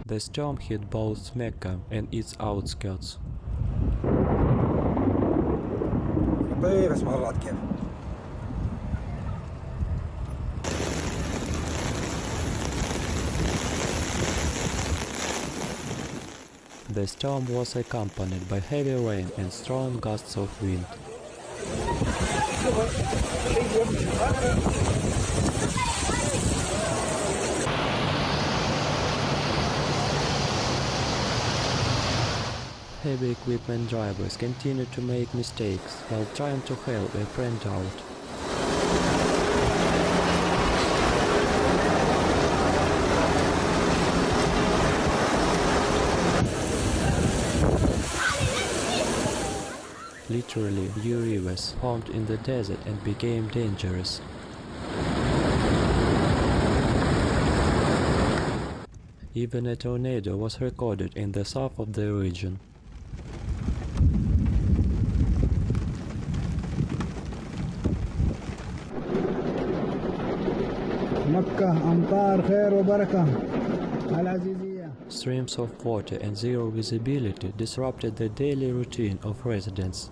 The storm hit both Mecca and its outskirts. The storm was accompanied by heavy rain and strong gusts of wind. Heavy equipment drivers continue to make mistakes while trying to help a friend out. Literally, new rivers formed in the desert and became dangerous. Even a tornado was recorded in the south of the region. Makkah, amtar, khair wa barakah. Streams of water and zero visibility disrupted the daily routine of residents.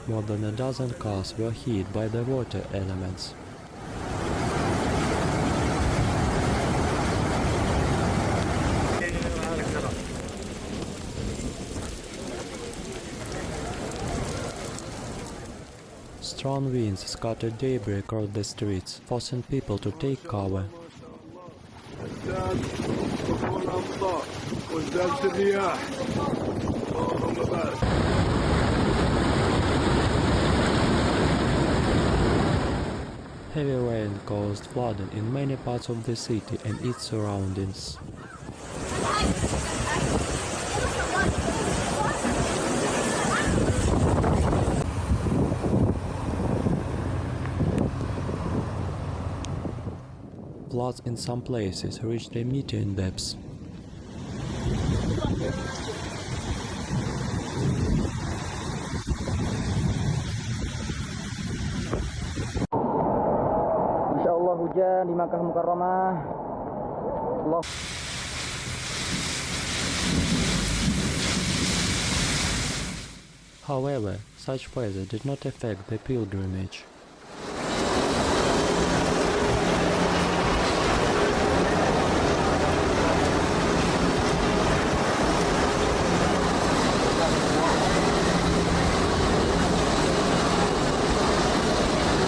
More than a dozen cars were hit by the water elements. Strong winds scattered debris across the streets, forcing people to take cover. Heavy rain caused flooding in many parts of the city and its surroundings. Floods in some places reached a meter in depth. Insyaallah hujan di Makkah Mukarramah. Allah. However, such weather did not affect the pilgrimage.